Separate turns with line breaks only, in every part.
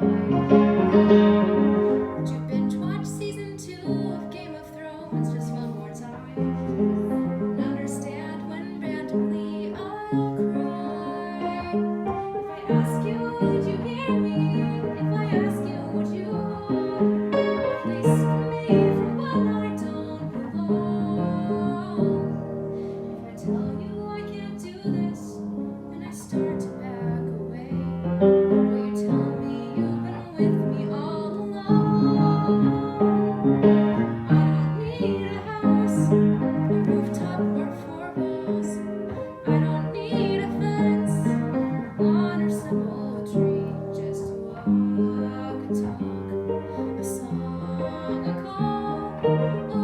Would you binge watch season 2 of Game of Thrones just one more time? And understand when randomly I'll cry. If I ask you, would you hear me? If I ask you, would you hold a place for me for when I don't belong? If I tell you I can't do this and I start to back away, will you tell me you've been with me all along? I don't need a house, a rooftop, or 4 walls. I don't need a fence, a lawn, or simple tree. Just to walk, a talk, a song, a call, a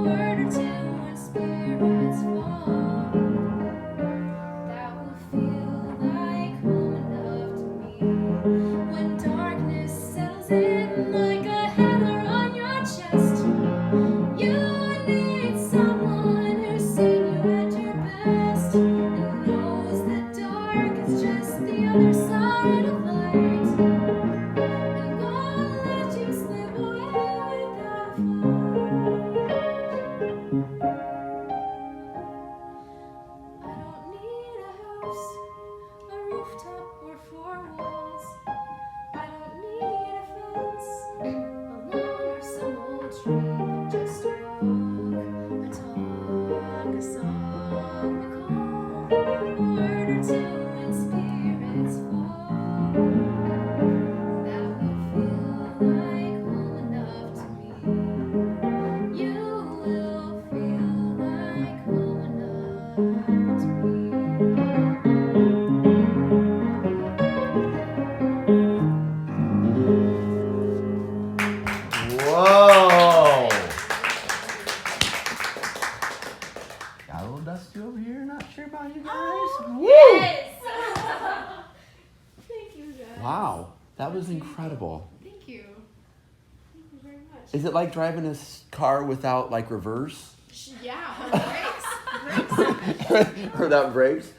word or two when spirits fall. That will feel like home enough to me. When darkness settles in like a hammer on your chest, you need someone who's seen you at your best and knows that dark is just the other side of light, and won't let you slip away without a fight. I don't need a house, a rooftop, or 4 walls. I don't need a fence, a lawn, or some old tree. Just a walk, a talk, a song, a call, a word or two when spirits fall. That will feel like home enough to me. You will feel like home enough to me.
Whoa! Got a little dusty over here. Not sure about you guys.
Yes! Thank you, guys.
Wow, that was incredible.
Thank you. Thank you very much.
Is it like driving a car without like reverse?
Yeah, or brakes.
Or without brakes?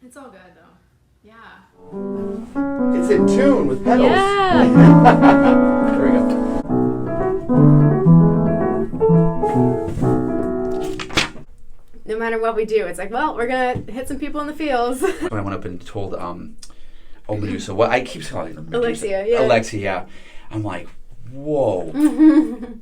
It's all good though. Yeah.
It's in tune with pedals.
Yeah.
There we go.
No matter what we do, it's like, well, we're gonna hit some people in the fields.
When I went up and told Medusa, what I keep calling her Medusa.
Alexia, yeah.
Alexia, yeah. I'm like, whoa.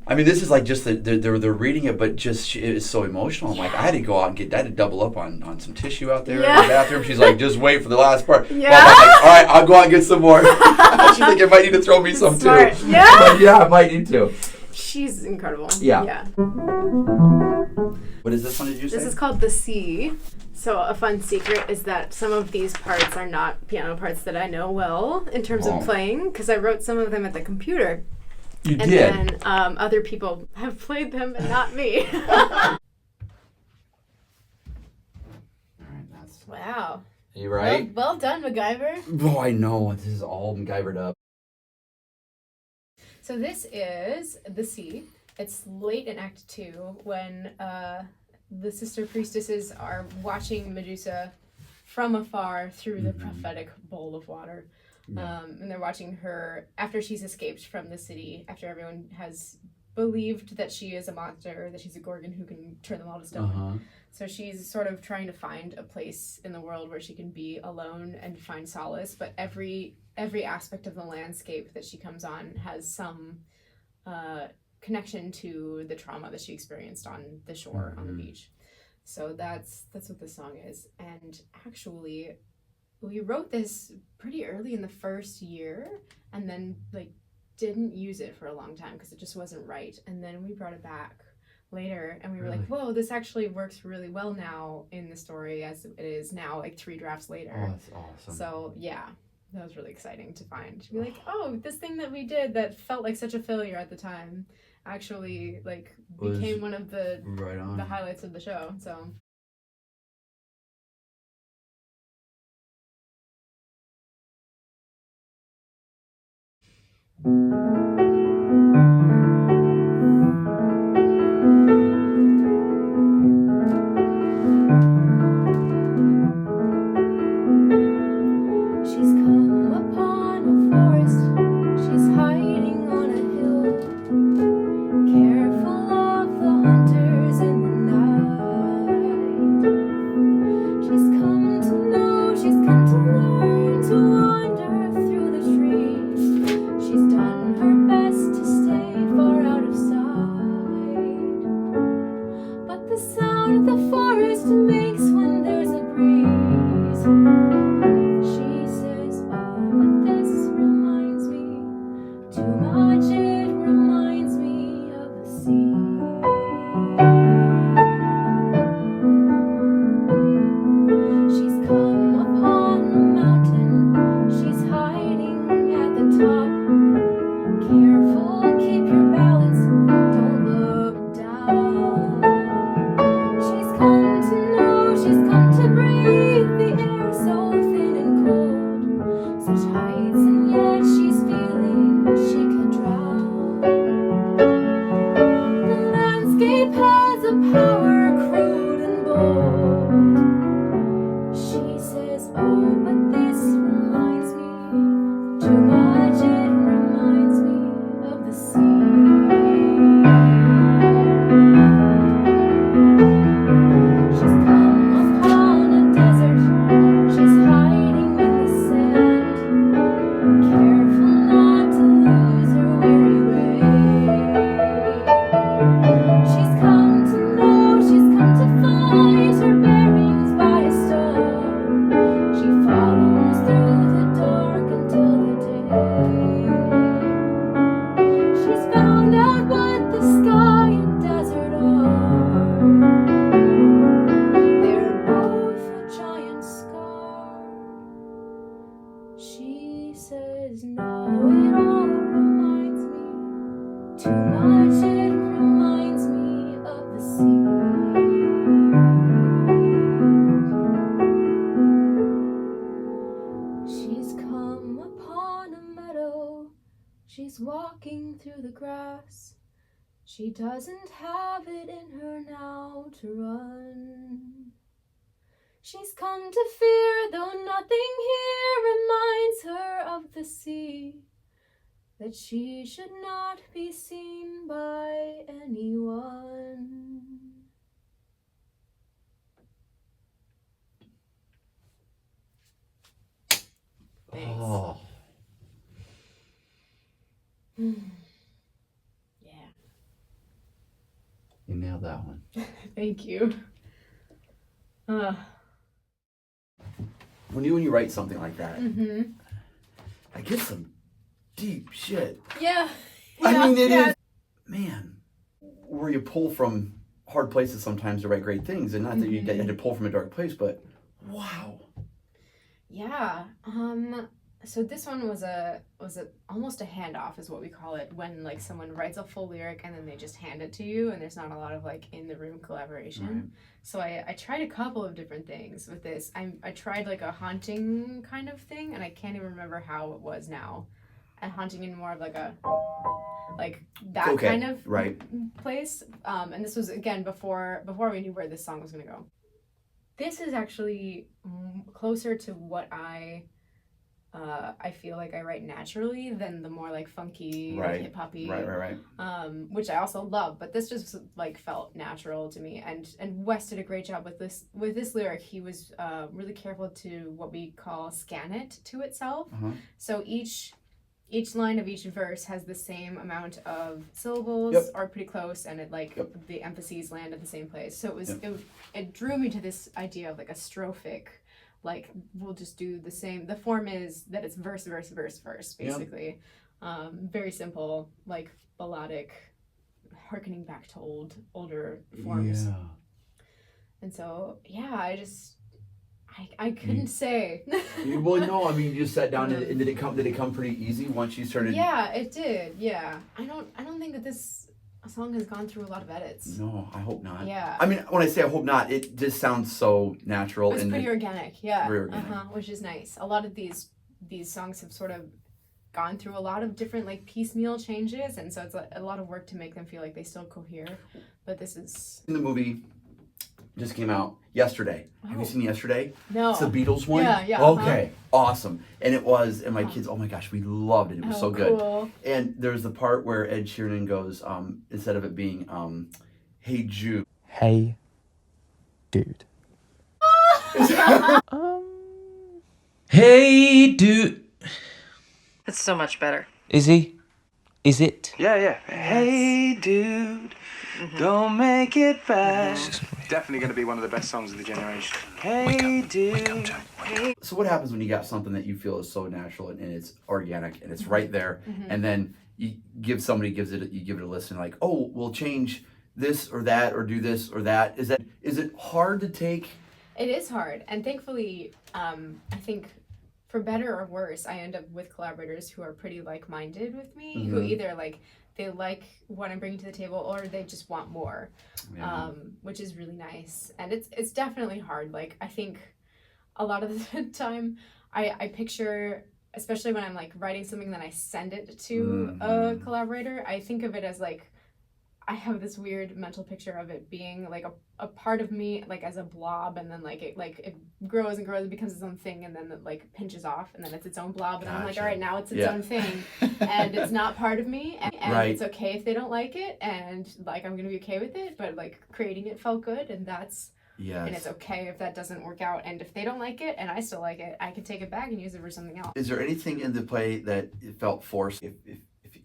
I mean, this is like just they're reading it, but just it is so emotional. I'm like, I had to go out and I had to double up on some tissue out there in the bathroom. She's like, just wait for the last part.
Yeah.
Well, I'm like, all right, I'll go out and get some more. She's like, I might need to throw me some
Smart.
too.
Yeah.
I'm like, yeah, I might need to.
She's incredible.
Yeah. What is this one, did you say?
This is called The Sea. So a fun secret is that some of these parts are not piano parts that I know well in terms of playing, because I wrote some of them at the computer.
You
and
did?
then other people have played them and not me.
All right, that's...
Wow.
You right?
Well done, MacGyver.
Oh, I know. This is all MacGyvered up.
So this is The Sea. It's late in Act 2 when the sister priestesses are watching Medusa from afar through the prophetic bowl of water. And they're watching her after she's escaped from the city, after everyone has believed that she is a monster, that she's a Gorgon who can turn them all to stone. So she's sort of trying to find a place in the world where she can be alone and find solace, but every aspect of the landscape that she comes on has some connection to the trauma that she experienced on the shore, on the beach. So that's what this song is. And actually, we wrote this pretty early in the first year, and then didn't use it for a long time because it just wasn't right. And then we brought it back later, and we were like, whoa, this actually works really well now in the story as it is now, 3 drafts later.
Oh, that's awesome.
So yeah, that was really exciting to find. To be like, oh, this thing that we did that felt like such a failure at the time actually became one of the highlights of the show. So she's come upon a forest, she She's walking through the grass. She doesn't have it in her now to run. She's come to fear, though nothing here reminds her of the sea, that she should not be seen by anyone. Thanks.
Oh.
Yeah.
You nailed that one.
Thank you.
When you write something like that,
Mm-hmm.
I get some deep shit.
Yeah.
I mean, it is, man, where you pull from hard places sometimes to write great things, and not that you had to pull from a dark place, but wow.
Yeah. So this one was almost a handoff is what we call it, when like someone writes a full lyric and then they just hand it to you and there's not a lot of like in the room collaboration.
Right.
So I tried a couple of different things with this. I tried like a haunting kind of thing, and I can't even remember how it was now. And haunting in more of like a that kind of place. And this was again before we knew where this song was gonna go. This is actually closer to what I feel like I write naturally than the more like funky, like hip hoppy,
right.
Which I also love. But this just like felt natural to me. And Wes did a great job with this lyric. He was really careful to what we call scan it to itself. So each line of each verse has the same amount of syllables or pretty close, and it like the emphases land at the same place. So it drew me to this idea of like a strophic. Like, we'll just do the same. The form is that it's verse, verse, verse, verse, basically. Very simple, like balladic, harkening back to older forms.
Yeah.
And so, yeah, I couldn't say.
Well, no, I mean, you just sat down, and did it come pretty easy once you started?
Yeah, it did. Yeah, I don't think that this song has gone through a lot of edits.
No, I hope not.
Yeah.
I mean, when I say I hope not, it just sounds so natural.
It's pretty organic. Yeah.
Very organic.
Which is nice. A lot of these songs have sort of gone through a lot of different like piecemeal changes, and so it's a lot of work to make them feel like they still cohere. But this is.
The movie just came out yesterday. Have you seen Yesterday?
No.
It's the Beatles one?
Yeah.
Okay, awesome. And my kids, oh my gosh, we loved it. It was so good.
Cool.
And there's the part where Ed Sheeran goes, instead of it being, hey Jude.
Hey, dude. Hey, dude.
It's so much better.
Is he? Is it?
Yeah. Hey, dude, don't make it fast. Definitely going to be one of the best songs of the generation. Hey, dude.
So what happens when you got something that you feel is so natural and it's organic and it's right there, and then you give it a listen, like, oh, we'll change this or that or do this or that. Is it hard to take?
It is hard, and thankfully, I think for better or worse, I end up with collaborators who are pretty like-minded with me, who either like they like what I'm bringing to the table or they just want more, which is really nice. And it's definitely hard. Like, I think a lot of the time I picture, especially when I'm like writing something, then I send it to a collaborator, I think of it as like, I have this weird mental picture of it being like a part of me, like as a blob, and then it grows and grows, it becomes its own thing, and then it like pinches off, and then it's its own blob, and then I'm like, all right, now it's its own thing, and it's not part of me, and it's okay if they don't like it, and like I'm gonna be okay with it, but like creating it felt good, and that's and it's okay if that doesn't work out, and if they don't like it and I still like it, I can take it back and use it for something else.
Is there anything in the play that it felt forced?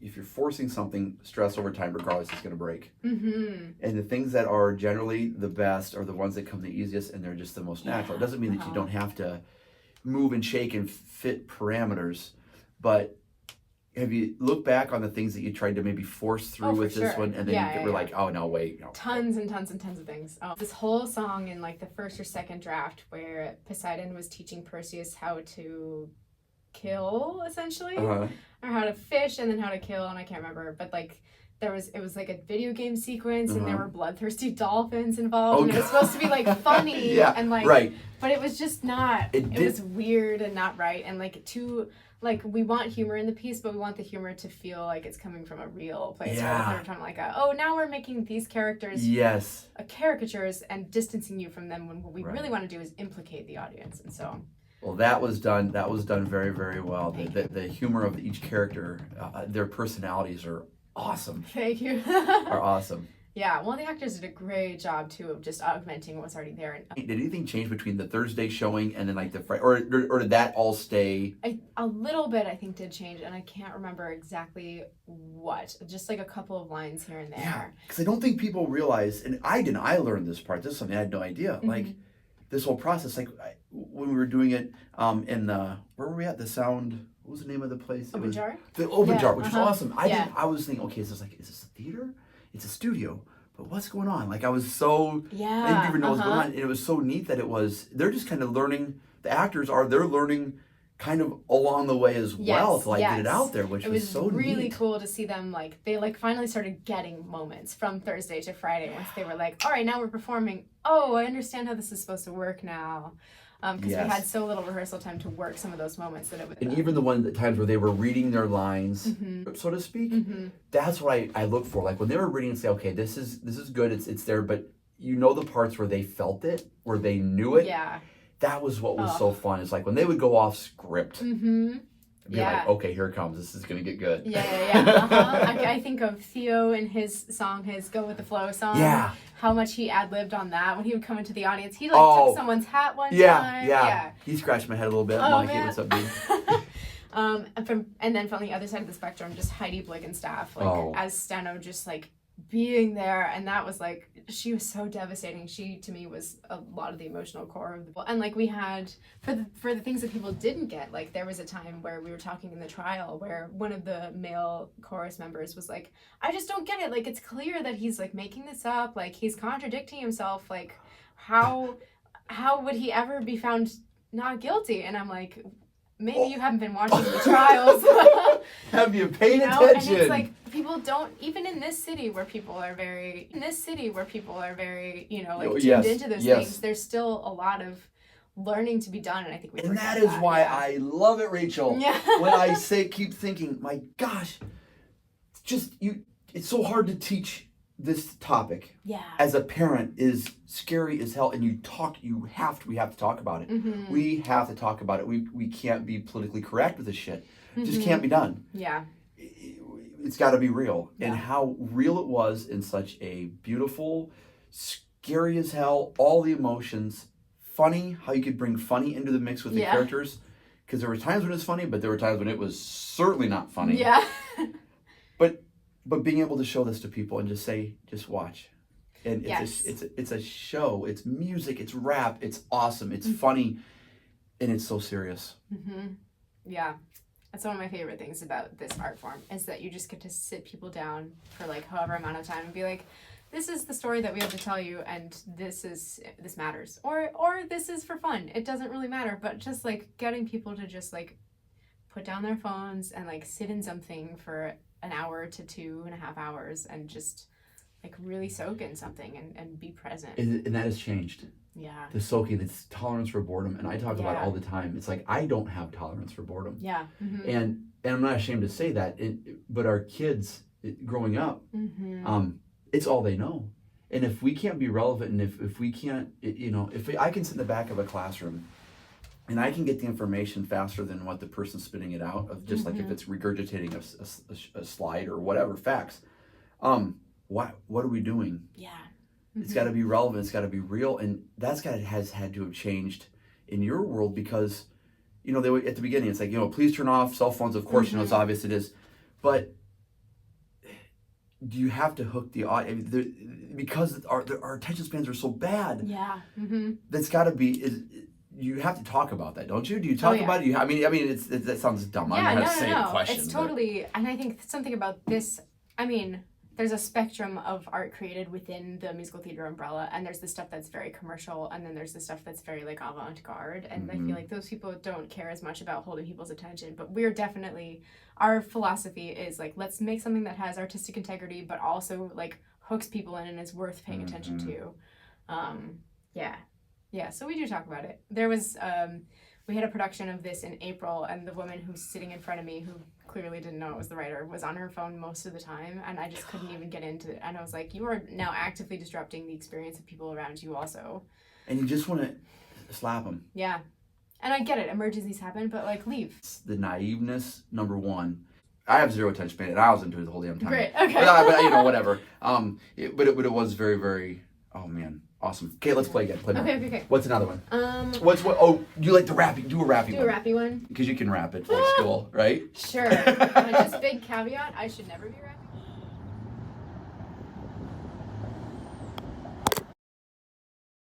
If you're forcing something, stress over time, regardless, it's going to break. And the things that are generally the best are the ones that come the easiest, and they're just the most natural. It doesn't mean that you don't have to move and shake and fit parameters, but have you looked back on the things that you tried to maybe force through with this one, and then you were like, oh no, wait. No.
Tons and tons and tons of things. This whole song in like the first or second draft where Poseidon was teaching Perseus how to kill, essentially, or how to fish and then how to kill, and I can't remember, but like it was like a video game sequence, and there were bloodthirsty dolphins involved, and it was supposed to be like funny and like but it was just not, it was weird and not right, and like too
like we want humor in the piece, but we want the humor to feel like it's coming from a real place.
Yeah.
Rather than from like now we're making these characters
Yes.
caricatures and distancing you from them, when what we
Right.
really want to do is implicate the audience. And so
Well, that was done very, very well. The humor of each character, their personalities are awesome.
thank you.
Are awesome.
Yeah, well, the actors did a great job too of just augmenting what's already there. And
Did anything change between the Thursday showing and then like the Friday, or did that all stay?
a little bit, I think, did change, and I can't remember exactly what. Just like a couple of lines here and there.
Yeah, because I don't think people realize, and I didn't. I learned this part. This is something I had no idea. Like this whole process, like when we were doing it in the, where were we at? The Sound. What was the name of the place?
Open Jar?
The Open
Yeah,
Jar, which is awesome.
Yeah.
I was thinking, okay, is this a theater? It's a studio. But what's going on? Like I was so, I didn't even know what's going on. And it was so neat that they're just kind of learning, they're learning kind of along the way as well to get it out there, which was so neat. It was
really cool to see them, like, they like finally started getting moments from Thursday to Friday once they were like, all right, now we're performing. Oh, I understand how this is supposed to work now. Because we had so little rehearsal time to work some of those moments that it was.
And even the times where they were reading their lines, so to speak, that's what I look for. Like when they were reading and say, okay, this is good, it's there, but you know the parts where they felt it, where they knew it.
Yeah.
That was what was so fun. It's like when they would go off script. Be like, okay, here it comes. This is gonna get good.
Yeah. I think of Theo and his song, his "Go with the Flow" song.
Yeah.
How much he ad-libbed on that when he would come into the audience. He took someone's hat one time.
Yeah. He scratched my head a little bit. I'm like, hey, what's up, dude?
And then from the other side of the spectrum, just Heidi Blickenstaff, like as Steno, just like being there, and that was like, she was so devastating. She to me was a lot of the emotional core of the, and like we had for the things that people didn't get, like there was a time where we were talking in the trial where one of the male chorus members was like, I just don't get it, like it's clear that he's like making this up, like he's contradicting himself, like how would he ever be found not guilty? And I'm like, maybe you haven't been watching the trials.
Have you paid attention?
And it's like people don't, even in this city where people are very, tuned into those things, there's still a lot of learning to be done, and I think we
and that is why I love it, Rachel.
Yeah.
When I keep thinking, my gosh, it's so hard to teach this topic.
Yeah. As
a parent is scary as hell, and we have to talk about it. We have to talk about it. We can't be politically correct with this shit. It just can't be done.
Yeah.
It's got to be real. And how real it was in such a beautiful, scary as hell, all the emotions, funny, how you could bring funny into the mix with the characters. Because there were times when it was funny, but there were times when it was certainly not funny.
Yeah.
But being able to show this to people and just say, just watch. And it's a show. It's music. It's rap. It's awesome. It's funny. And it's so serious.
Yeah. That's one of my favorite things about this art form, is that you just get to sit people down for like however amount of time and be like, this is the story that we have to tell you, and this matters. Or this is for fun. It doesn't really matter. But just like getting people to just like put down their phones and like sit in something for an hour to 2.5 hours and just like really soak in something and be present.
And that has changed.
Yeah.
The soaking, it's tolerance for boredom. And I talk about it all the time. It's like, I don't have tolerance for boredom.
Yeah.
And I'm not ashamed to say that. But our kids growing up, it's all they know. And if we can't be relevant, and if we can't, if I can sit in the back of a classroom and I can get the information faster than what the person's spitting it out, of just like if it's regurgitating a slide or whatever, facts. What are we doing?
Yeah.
It's got to be relevant. It's got to be real, and has had to have changed in your world, because, they were, at the beginning, it's like, please turn off cell phones. Of course, it's obvious it is, but do you have to hook the audience? Because our attention spans are so bad.
Yeah.
That's got to be you have to talk about that, don't you? Do you talk about it? I mean, that sounds dumb.
Yeah,
I'm not saying a question.
It's totally, and I think something about this, I mean, there's a spectrum of art created within the musical theater umbrella, and there's the stuff that's very commercial, and then there's the stuff that's very like avant-garde, and I feel like those people don't care as much about holding people's attention, but we're definitely, our philosophy is like, let's make something that has artistic integrity but also like hooks people in and is worth paying attention to. So we do talk about it. There was we had a production of this in April, and the woman who's sitting in front of me, who clearly didn't know it was the writer, was on her phone most of the time, and I just couldn't even get into it. And I was like, you are now actively disrupting the experience of people around you also.
And you just want to slap them.
Yeah. And I get it, emergencies happen, but like, leave.
It's the naiveness, number one. I have zero attention span, and I was into it the whole damn time.
Great, okay.
But you know, whatever. But it was very, very, oh man, awesome. Okay, let's play again. Play more.
Okay.
What's another one? Oh, you like the rapping? Do a rapping
Do
one.
a rappy one?
Because you can rap it for school, right?
Sure. Just big caveat, I should never be rapping.